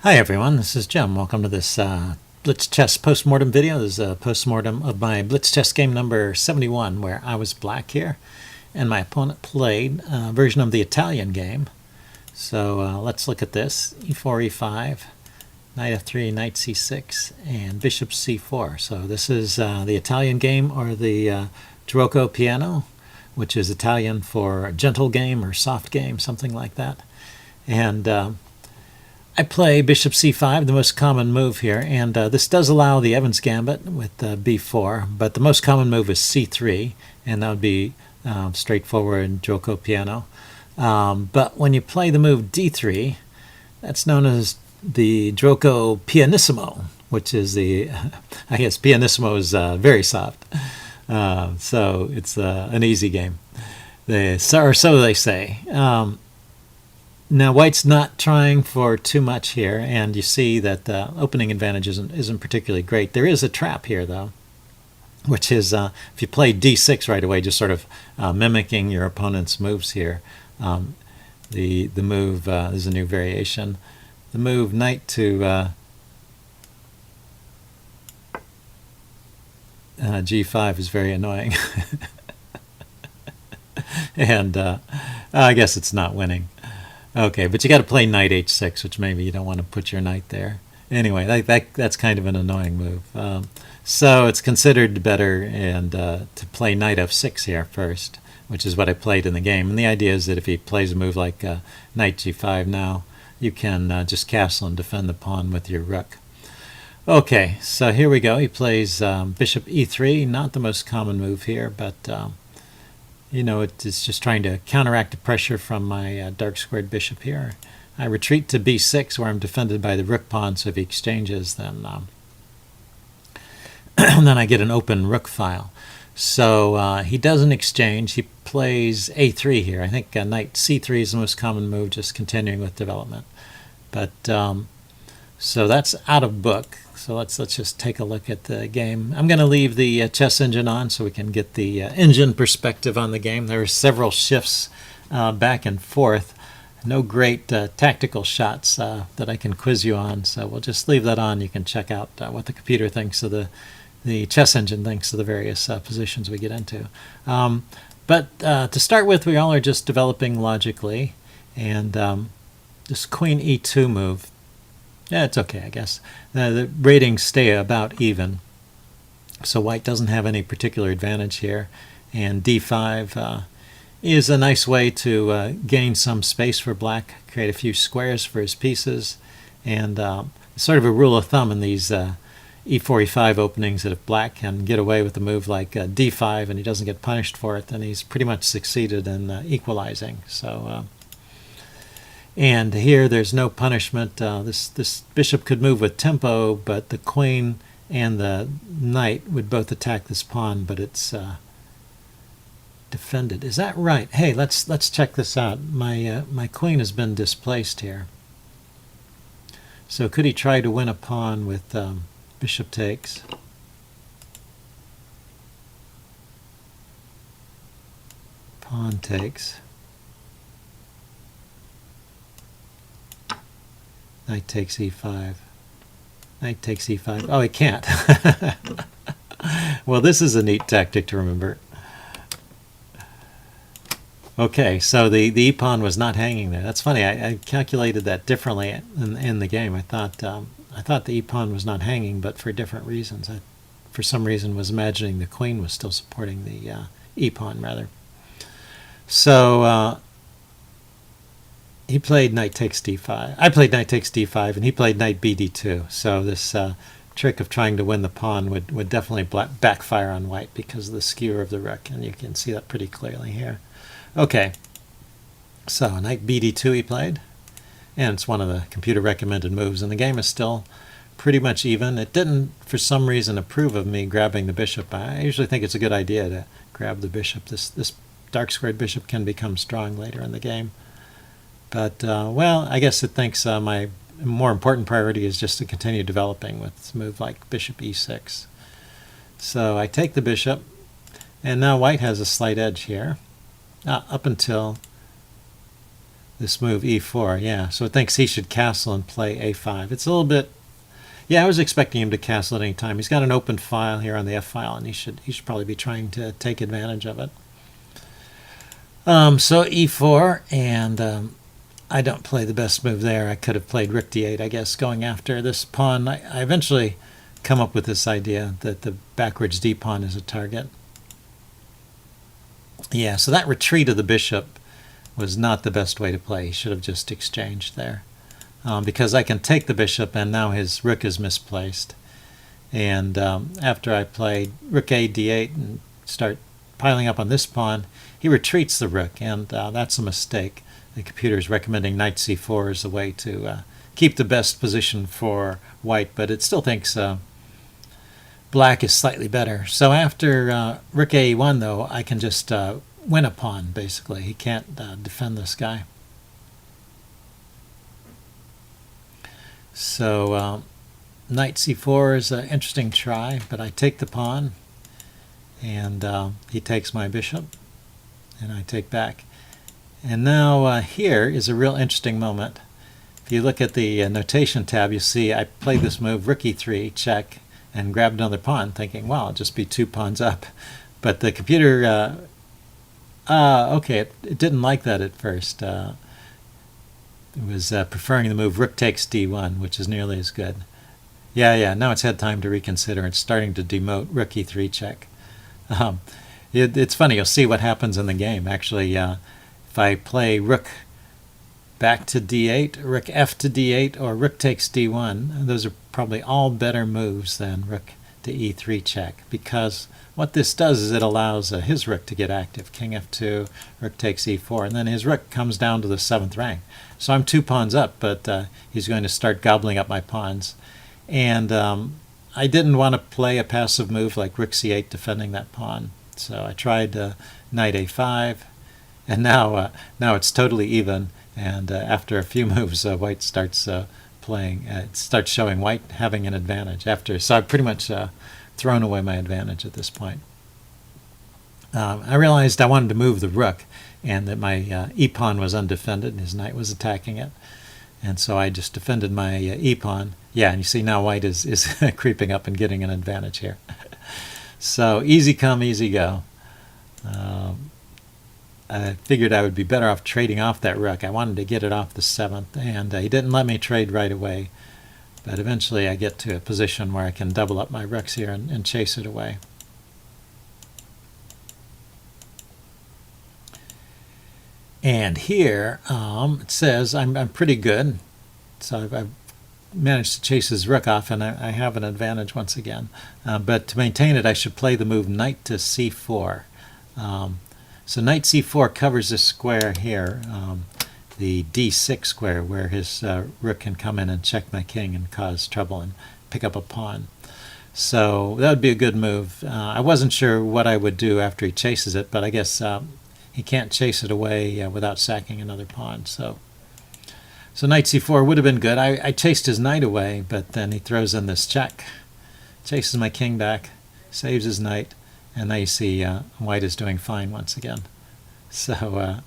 Hi everyone, this is Jim. Welcome to this Blitz chess postmortem video. This is a postmortem of my Blitz chess game number 71, where I was black here, and my opponent played a version of the Italian game. So let's look at this. e4, e5, knight f3, knight c6, and bishop c4. So this is the Italian game, or the Giuoco piano, which is Italian for gentle game or soft game, something like that. And I play bishop c5, the most common move here, and this does allow the Evans gambit with b4, but the most common move is c3, and that would be straightforward Giuoco piano. But when you play the move d3, that's known as the Giuoco pianissimo, which is the, I guess pianissimo is very soft, so it's an easy game, or so they say. Now white's not trying for too much here, and you see that the opening advantage isn't particularly great. There is a trap here, though, which is if you play d6 right away, just sort of mimicking your opponent's moves here. The move is a new variation. The move knight to g5 is very annoying, and I guess it's not winning. Okay, but you got to play knight h6, which maybe you don't want to put your knight there. Anyway, that's kind of an annoying move. So it's considered better and to play knight f6 here first, which is what I played in the game. And the idea is that if he plays a move like knight g5 now, you can just castle and defend the pawn with your rook. Okay, so here we go. He plays bishop e3, not the most common move here, but you know, it's just trying to counteract the pressure from my dark squared bishop here. I retreat to b6, where I'm defended by the rook pawn, so if he exchanges, then then I get an open rook file. So he doesn't exchange. He plays a3 here. I think knight c3 is the most common move, just continuing with development. But so that's out of book. So let's just take a look at the game. I'm going to leave the chess engine on so we can get the engine perspective on the game. There are several shifts back and forth. No great tactical shots that I can quiz you on, so we'll just leave that on. You can check out what the computer thinks of the chess engine thinks of the various positions we get into. But to start with, we all are just developing logically, and this queen e2 move, yeah, it's okay, I guess. The ratings stay about even, so white doesn't have any particular advantage here. And d5 is a nice way to gain some space for black, create a few squares for his pieces, and sort of a rule of thumb in these e4, e5 openings, that if black can get away with a move like d5 and he doesn't get punished for it, then he's pretty much succeeded in equalizing. So. And here there's no punishment. This bishop could move with tempo, but the queen and the knight would both attack this pawn, but it's defended. Is that right? Hey, let's check this out. My queen has been displaced here. So could he try to win a pawn with bishop takes? Pawn takes. Knight takes e5. Knight takes e5. Oh, he can't. Well, this is a neat tactic to remember. Okay, so the e-pawn was not hanging there. That's funny. I calculated that differently in the game. I thought the e-pawn was not hanging, but for different reasons. I, for some reason, was imagining the queen was still supporting the e-pawn, rather. So he played knight takes d5. I played knight takes d5, and he played knight bd2. So this trick of trying to win the pawn would definitely backfire on white because of the skewer of the rook, and you can see that pretty clearly here. Okay, so knight bd2 he played, and it's one of the computer recommended moves, and the game is still pretty much even. It didn't, for some reason, approve of me grabbing the bishop. I usually think it's a good idea to grab the bishop. This dark squared bishop can become strong later in the game. But, well, I guess it thinks my more important priority is just to continue developing with a move like bishop e6. So I take the bishop, and now white has a slight edge here, up until This move e4, yeah. So it thinks he should castle and play a5. It's a little bit... Yeah, I was expecting him to castle at any time. He's got an open file here on the f file, and he should probably be trying to take advantage of it. So e4, and I don't play the best move there. I could have played rook d8, I guess, going after this pawn. I eventually come up with this idea that the backwards d pawn is a target. Yeah, so that retreat of the bishop was not the best way to play. He should have just exchanged there. Because I can take the bishop, and now his rook is misplaced. And after I played rook a d8 and start piling up on this pawn, he retreats the rook, and that's a mistake. The computer is recommending knight c4 as a way to keep the best position for white, but it still thinks black is slightly better. So after rook a1, though, I can just win a pawn, basically. He can't defend this guy. So knight c4 is an interesting try, but I take the pawn, and he takes my bishop, and I take back. And now here is a real interesting moment. If you look at the notation tab, you see I played this move, rook e3, check, and grabbed another pawn, thinking, well, it'll just be 2 pawns up. But the computer, okay, it didn't like that at first. It was preferring the move rook takes d1, which is nearly as good. Yeah, now it's had time to reconsider. It's starting to demote rook e3 check. It's funny, you'll see what happens in the game. Actually, if I play rook back to d8, rook f to d8, or rook takes d1, those are probably all better moves than rook to e3 check, because what this does is it allows his rook to get active. King f2, rook takes e4, and then his rook comes down to the 7th rank. So I'm 2 pawns up, but he's going to start gobbling up my pawns. And I didn't want to play a passive move like rook c8 defending that pawn. So I tried knight a5, and now it's totally even. And after a few moves, white starts playing. It starts showing white having an advantage. So I've pretty much thrown away my advantage at this point. I realized I wanted to move the rook, and that my e-pawn was undefended, and his knight was attacking it. And so I just defended my e-pawn. Yeah, and you see now white is creeping up and getting an advantage here. So easy come, easy go. I figured I would be better off trading off that rook. I wanted to get it off the 7th, and he didn't let me trade right away. But eventually I get to a position where I can double up my rooks here and chase it away. And here it says I'm pretty good. So I've managed to chase his rook off, and I have an advantage once again. But to maintain it, I should play the move knight to c4. So knight c4 covers this square here, the d6 square, where his rook can come in and check my king and cause trouble and pick up a pawn. So that would be a good move. I wasn't sure what I would do after he chases it, but I guess he can't chase it away without sacking another pawn. So knight c4 would have been good. I chased his knight away, but then he throws in this check, chases my king back, saves his knight, and now you see white is doing fine once again. So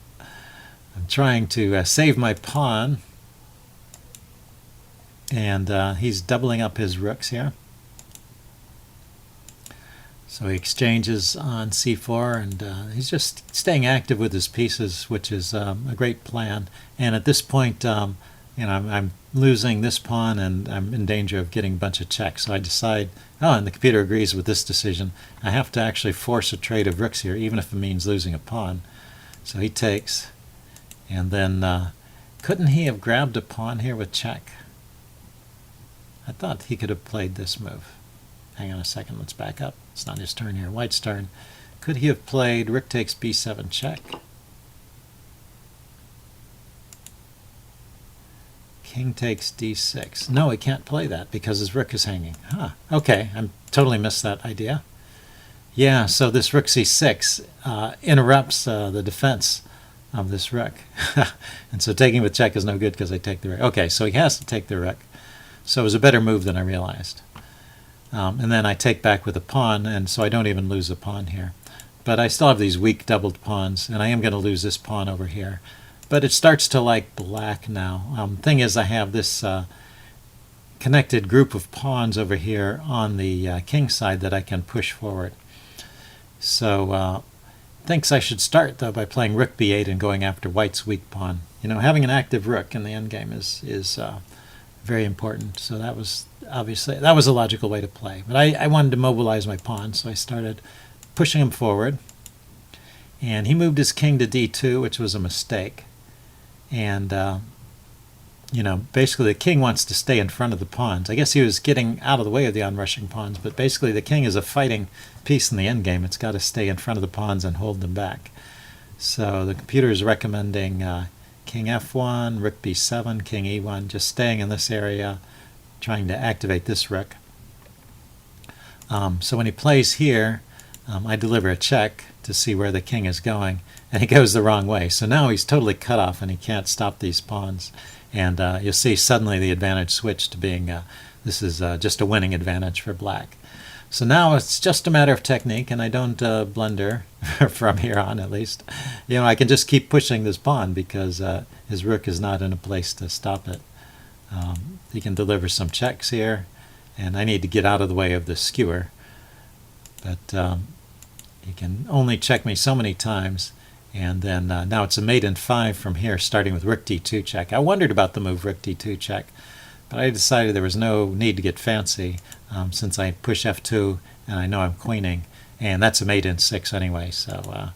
I'm trying to save my pawn, and he's doubling up his rooks here. So he exchanges on c4, and he's just staying active with his pieces, which is a great plan. And at this point, I'm losing this pawn, and I'm in danger of getting a bunch of checks. So I decide, and the computer agrees with this decision, I have to actually force a trade of rooks here, even if it means losing a pawn. So he takes, and then couldn't he have grabbed a pawn here with check? I thought he could have played this move. Hang on a second, let's back up. It's not his turn here, white's turn. Could he have played rook takes b7 check? King takes d6. No, he can't play that because his rook is hanging. Okay, I totally missed that idea. Yeah, so this rook c6 interrupts the defense of this rook. And so taking with check is no good because I take the rook. Okay, so he has to take the rook. So it was a better move than I realized. And then I take back with a pawn, and so I don't even lose a pawn here. But I still have these weak doubled pawns, and I am going to lose this pawn over here. but it starts to like black now. Thing is, I have this connected group of pawns over here on the king side that I can push forward. So thinks I should start though by playing rook b8 and going after white's weak pawn. Having an active rook in the endgame is very important. So that was a logical way to play. But I wanted to mobilize my pawn, so I started pushing him forward. And he moved his king to d2, which was a mistake. And basically the king wants to stay in front of the pawns. I guess he was getting out of the way of the onrushing pawns, but basically the king is a fighting piece in the endgame. It's got to stay in front of the pawns and hold them back. So the computer is recommending king f1, rook b7, king e1, just staying in this area, trying to activate this rook. So when he plays here, I deliver a check to see where the king is going, and he goes the wrong way. So now he's totally cut off and he can't stop these pawns. And you'll see suddenly the advantage switched to being, this is just a winning advantage for black. So now it's just a matter of technique, and I don't blunder from here on at least. I can just keep pushing this pawn because his rook is not in a place to stop it. He can deliver some checks here, and I need to get out of the way of the skewer. But he can only check me so many times. And then now it's a mate in 5 from here, starting with rook d2 check. I wondered about the move rook d2 check, but I decided there was no need to get fancy since I push f2 and I know I'm queening. And that's a mate in 6 anyway, so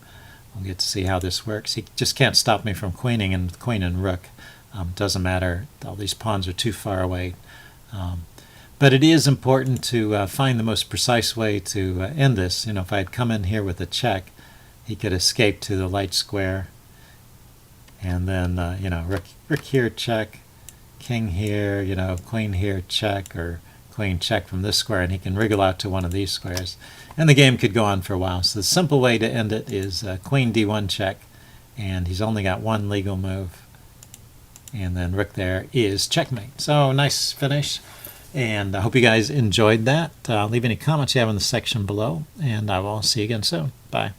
we'll get to see how this works. He just can't stop me from queening, and with queen and rook, doesn't matter. All these pawns are too far away. But it is important to find the most precise way to end this. If I had come in here with a check, he could escape to the light square, and then rook here check, king here, queen here check, or queen check from this square, and he can wriggle out to one of these squares, and the game could go on for a while. So the simple way to end it is queen d1 check, and he's only got one legal move, and then rook there is checkmate. So nice finish, and I hope you guys enjoyed that. Leave any comments you have in the section below, and I will see you again soon. Bye.